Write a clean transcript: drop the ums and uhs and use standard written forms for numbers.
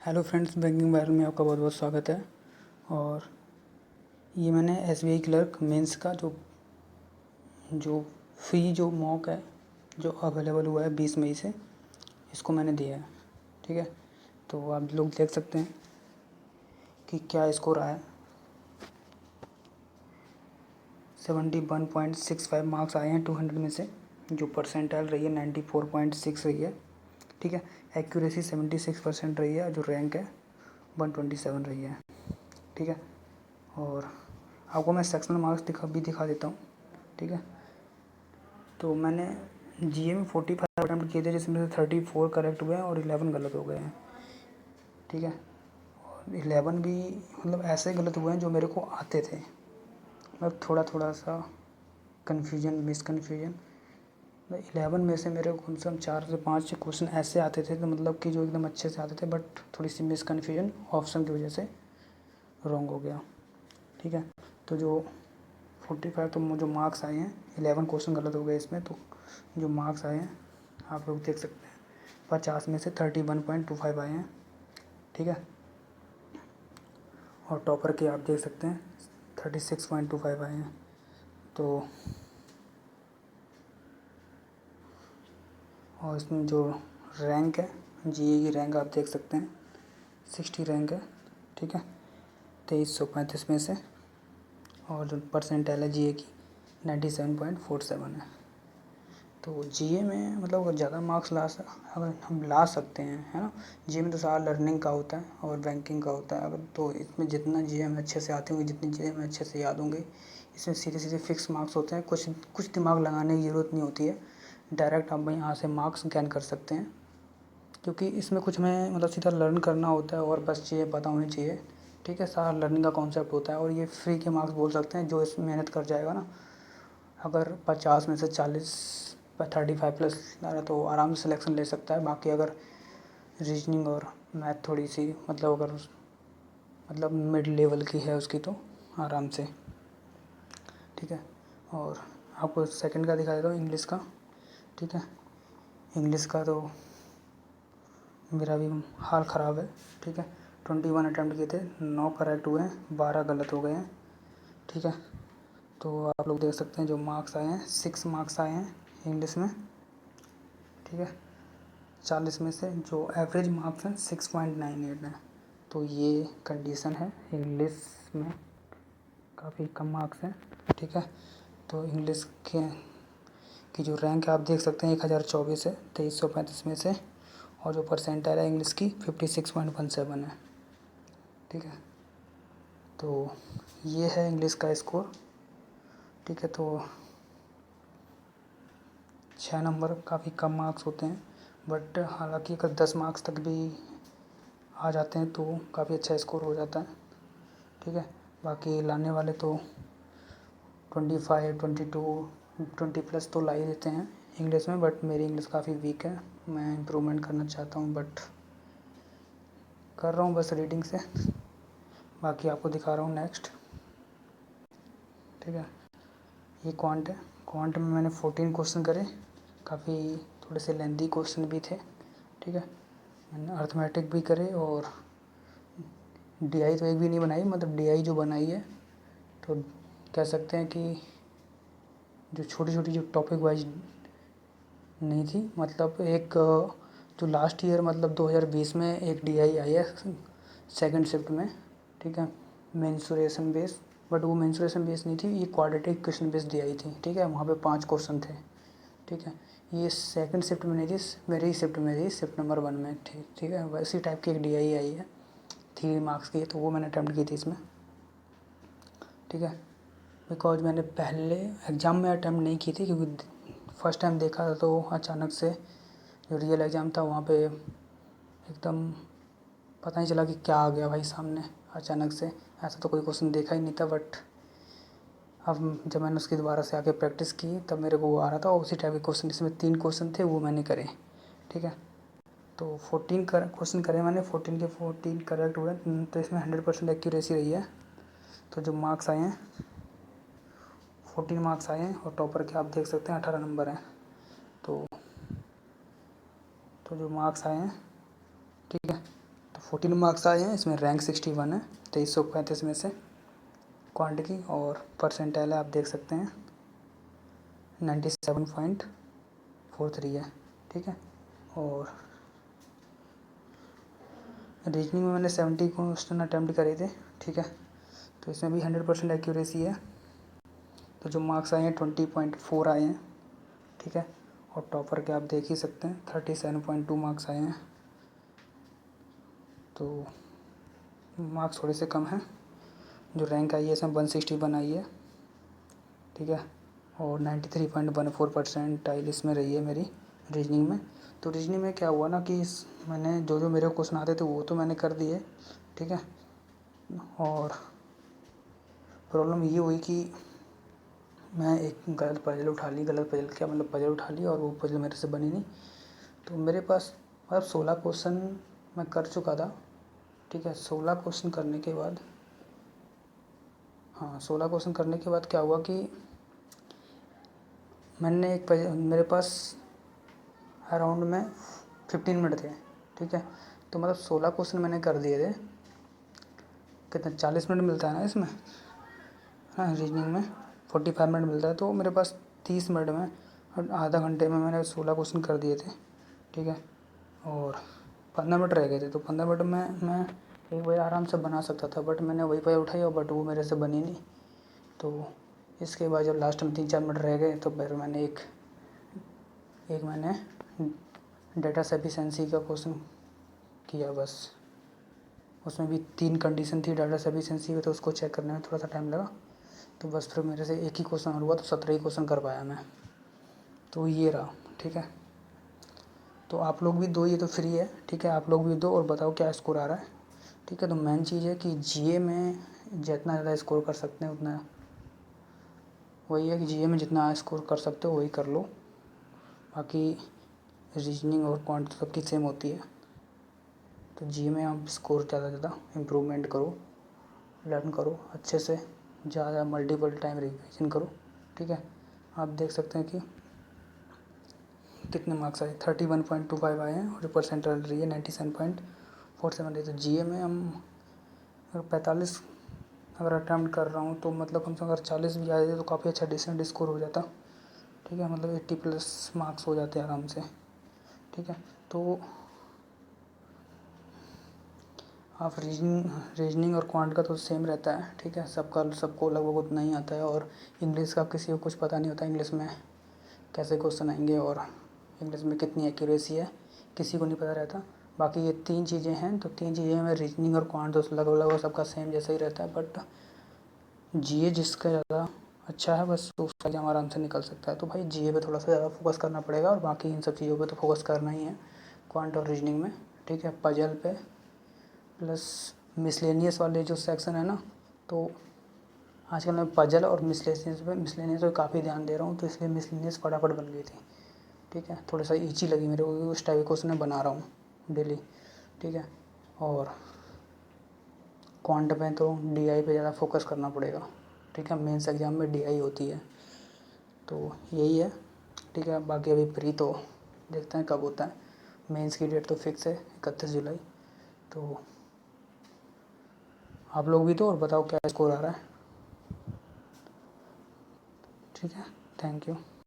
Hello friends, banking wire में आपका बहुत बहुत स्वागत है। और ये मैंने एसबीआई क्लर्क मेंस का जो जो फ्री जो मॉक है जो अवेलेबल हुआ है 20 मई से, इसको मैंने दिया है। ठीक है, तो आप लोग देख सकते हैं कि क्या स्कोर आया। 71.65 मार्क्स आए हैं 200 में से। जो परसेंटाइल रही है 94.6 रही है। ठीक है, एक्यूरेसी 76% रही है। जो रैंक है 127 रही है। ठीक है, और आपको मैं सेक्शनल मार्क्स दिखा देता हूँ। ठीक है, तो मैंने जीए में 45 अटैम्प्ट किए थे, जिसमें से 34 करेक्ट हुए हैं और 11 गलत हो गए हैं। ठीक है, और 11 भी मतलब ऐसे गलत हुए हैं जो मेरे को आते थे। मतलब थोड़ा थोड़ा सा मिसकन्फ्यूजन। 11 में से मेरे को कम से कम 4 से 5 क्वेश्चन ऐसे आते थे, तो मतलब कि जो एकदम अच्छे से आते थे, बट थोड़ी सी मिसकन्फ्यूजन ऑप्शन की वजह से रॉन्ग हो गया। ठीक है, तो जो 45 तो जो मार्क्स आए हैं, 11 क्वेश्चन गलत हो गए इसमें, तो जो मार्क्स आए हैं आप लोग देख सकते हैं। 50 में से 31.25 आए हैं। ठीक है, और टॉपर के आप देख सकते हैं 36.25 आए हैं। तो और इसमें जो रैंक है, जीए की रैंक आप देख सकते हैं 60 रैंक है। ठीक है, 2335 में से। और जो परसेंटाइल है जीए की 97.47 है। तो जीए में मतलब अगर ज़्यादा मार्क्स अगर हम ला सकते हैं, है ना। जीए में तो सारा लर्निंग का होता है और बैंकिंग का होता है। अगर तो इसमें जितना जीए में अच्छे से आते होंगे, जितने जीए में अच्छे से याद होंगे, इसमें सीधे सीधे फिक्स मार्क्स होते हैं। कुछ कुछ दिमाग लगाने की ज़रूरत नहीं होती है, डायरेक्ट आप यहाँ से मार्क्स गेन कर सकते हैं। क्योंकि इसमें कुछ में मतलब सीधा लर्न करना होता है और बस ये पता होनी चाहिए। ठीक है, सारा लर्निंग का कॉन्सेप्ट होता है और ये फ्री के मार्क्स बोल सकते हैं। जो इसमें मेहनत कर जाएगा ना, अगर 50 में से 40 35 प्लस ला रहा तो आराम से सिलेक्शन ले सकता है। बाकी अगर रीजनिंग और मैथ थोड़ी सी मतलब अगर मतलब मिड लेवल की है उसकी, तो आराम से। ठीक है, और आपको सेकंड का दिखा देता हूँ, इंग्लिश का। ठीक है, इंग्लिश का तो मेरा भी हाल ख़राब है। ठीक है, 21 अटैम्प्ट किए थे, 9 करेक्ट हुए हैं, 12 गलत हो गए हैं। ठीक है, तो आप लोग देख सकते हैं जो मार्क्स आए हैं, 6 मार्क्स आए हैं इंग्लिश में। ठीक है, 40 में से जो एवरेज मार्क्स हैं 6.98 हैं। तो ये कंडीशन है, इंग्लिश में काफ़ी कम मार्क्स हैं। ठीक है, तो इंग्लिश के की जो रैंक है आप देख सकते हैं 1024 है 2335 में से। और जो परसेंटाइल है इंग्लिश की 56.17 है। ठीक है, तो ये है इंग्लिश का स्कोर। ठीक है, तो 6 नंबर काफ़ी कम मार्क्स होते हैं, बट हालांकि अगर 10 मार्क्स तक भी आ जाते हैं तो काफ़ी अच्छा स्कोर हो जाता है। ठीक है, बाकी लाने वाले तो 25 22 20 प्लस तो ला ही देते हैं इंग्लिश में, बट मेरी इंग्लिश काफ़ी वीक है। मैं इम्प्रूवमेंट करना चाहता हूँ, बट कर रहा हूँ बस रीडिंग से। बाकी आपको दिखा रहा हूँ नेक्स्ट। ठीक है, ये क्वांट है। क्वांट में मैंने 14 क्वेश्चन करे, काफ़ी थोड़े से लेंथी क्वेश्चन भी थे। ठीक है, मैंने अर्थमेटिक भी करे और डीआई तो एक भी नहीं बनाई, मतलब डीआई जो बनाई है तो कह सकते हैं कि जो छोटी छोटी जो टॉपिक वाइज नहीं थी। मतलब एक जो लास्ट ईयर मतलब 2020 में एक डीआई आई है सेकंड शिफ्ट में। ठीक है, मेंसुरेशन बेस, बट वो मेंसुरेशन बेस नहीं थी, ये क्वाड्रेटिक क्वेश्चन बेस डीआई थी। ठीक है, वहाँ पे 5 क्वेश्चन थे। ठीक है, ये सेकंड शिफ्ट में नहीं थी, मेरी शिफ्ट में थी, शिफ्ट नंबर 1 में थी। ठीक है, वैसी टाइप की एक डीआई आई है 3 मार्क्स की, तो वो मैंने अटैम्प्ट की थी इसमें। ठीक है, बिकॉज मैंने पहले एग्ज़ाम में अटैम्प्ट नहीं की थी, क्योंकि फर्स्ट टाइम देखा था तो अचानक से जो रियल एग्ज़ाम था वहाँ पे एकदम पता नहीं चला कि क्या आ गया भाई सामने अचानक से। ऐसा तो कोई क्वेश्चन देखा ही नहीं था, बट अब जब मैंने उसकी दोबारा से आके प्रैक्टिस की तब मेरे को वो आ रहा था। उसी टाइप के क्वेश्चन, इसमें 3 क्वेश्चन थे वो मैंने करे। ठीक है, तो 14 क्वेश्चन करे मैंने, 14 के 14 करेक्ट हुए, तो इसमें 100% एक्यूरेसी रही है। तो जो मार्क्स आए हैं 14 मार्क्स आए हैं, और टॉपर के आप देख सकते हैं 18 नंबर हैं। तो जो मार्क्स आए हैं, ठीक है, तो 14 मार्क्स आए हैं, इसमें रैंक 61 है 2335 में से क्वांट की, और परसेंटाइल आप देख सकते हैं 97.43 है, ठीक है। और रीजनिंग में मैंने 70 क्वेश्चन अटैम्प्ट करे थे, ठीक है, तो इसमें भी 100% एक्यूरेसी है। तो जो मार्क्स आए हैं 20.4 आए हैं, ठीक है। और टॉपर के आप देख ही सकते हैं 37.2 मार्क्स आए हैं, तो मार्क्स थोड़े से कम हैं। जो रैंक आई है इसमें 161 आई है, ठीक है। और 93.14% इसमें रही है मेरी रीजनिंग में। तो रीजनिंग में क्या हुआ ना कि मैंने जो जो मेरे क्वेश्चन आते थे वो तो मैंने कर दिए, ठीक है। और प्रॉब्लम ये हुई कि मैं एक गलत पजल उठा ली, गलत पजल क्या मतलब पजल उठा ली और वो पजल मेरे से बनी नहीं। तो मेरे पास मतलब 16 क्वेश्चन मैं कर चुका था, ठीक है। 16 क्वेश्चन करने के बाद, हाँ 16 क्वेश्चन करने के बाद क्या हुआ कि मैंने एक मेरे पास अराउंड में 15 मिनट थे, ठीक है। तो मतलब 16 क्वेश्चन मैंने कर दिए थे। कितना 40 मिनट मिलता है ना इसमें, हाँ रीजनिंग में 45 मिनट मिलता है। तो मेरे पास 30 मिनट में और आधा घंटे में मैंने 16 क्वेश्चन कर दिए थे, ठीक है। और 15 मिनट रह गए थे, तो 15 मिनट में मैं एक बजे आराम से बना सकता था, बट मैंने वही पजल उठाई और बट वो मेरे से बनी नहीं। तो इसके बाद जब लास्ट में 3-4 मिनट रह गए तो फिर मैंने एक मैंने डेटा सफिशिएंसी का क्वेश्चन किया बस। उसमें भी 3 कंडीशन थी डाटा सफिशिएंसी में, तो उसको चेक करने में थोड़ा सा टाइम लगा। तो बस फिर मेरे से एक ही क्वेश्चन और हुआ, तो 17 ही क्वेश्चन कर पाया मैं। तो ये रहा, ठीक है। तो आप लोग भी दो, ये तो फ्री है, ठीक है। आप लोग भी दो और बताओ क्या स्कोर आ रहा है, ठीक है। तो मेन चीज़ है कि जीए में जितना ज़्यादा स्कोर कर सकते हैं उतना, वही है कि जीए में जितना स्कोर कर सकते हो वही कर लो। बाकी रीजनिंग और क्वांट सबकी सेम होती है। तो जीए में आप स्कोर ज़्यादा ज़्यादा इम्प्रूवमेंट करो, लर्न करो अच्छे से, ज़्यादा मल्टीपल टाइम रिवीजन करो, ठीक है। आप देख सकते हैं कि कितने मार्क्स आए, 31.25 आए हैं और जो परसेंटाइल रही है 97.47 रही। तो जीए में हम अगर 45 अगर अटैम्प्ट कर रहा हूँ तो मतलब कम से कम अगर 40 भी आ जाए तो काफ़ी अच्छा डिसेंट स्कोर हो जाता, ठीक है। मतलब 80+ मार्क्स हो जाते हैं आराम से, ठीक है। तो आप रीजनिंग और क्वांट का तो सेम रहता है, ठीक है। सबको लगभग उतना ही आता है। और इंग्लिश का किसी को कुछ पता नहीं होता इंग्लिश में कैसे क्वेश्चन आएंगे और इंग्लिश में कितनी एक्यूरेसी है, किसी को नहीं पता रहता। बाकी ये 3 चीज़ें हैं, तो 3 चीज़ें में रीजनिंग और क्वांट तो लगभग सबका सेम जैसा ही रहता है। बट जीए जिसका ज़्यादा अच्छा है बस उसका एग्जाम आराम से निकल सकता है। तो भाई जीए पे थोड़ा सा ज़्यादा फोकस करना पड़ेगा, और बाकी इन सब चीज़ों पे तो फोकस करना ही है क्वांट और रीजनिंग में, ठीक है। पजल पे प्लस मिसलेनियस वाले जो सेक्शन है ना, तो आजकल मैं पजल और मिसलेनियस पे काफ़ी ध्यान दे रहा हूँ, तो इसलिए मिसलेनियस फटाफट बन गई थी, ठीक है। थोड़ा सा ईची लगी मेरे को, उस टाइप के क्वेश्चन मैं बना रहा हूँ डेली, ठीक है। और क्वांट में तो डीआई पे ज़्यादा फोकस करना पड़ेगा, ठीक है। मेंस एग्ज़ाम में डीआई होती है, तो यही है, ठीक है। बाकी अभी प्री तो देखते हैं कब होता है। मेंस की डेट तो फिक्स है 31 जुलाई। तो आप लोग भी तो और बताओ क्या स्कोर आ रहा है, ठीक है। Thank you.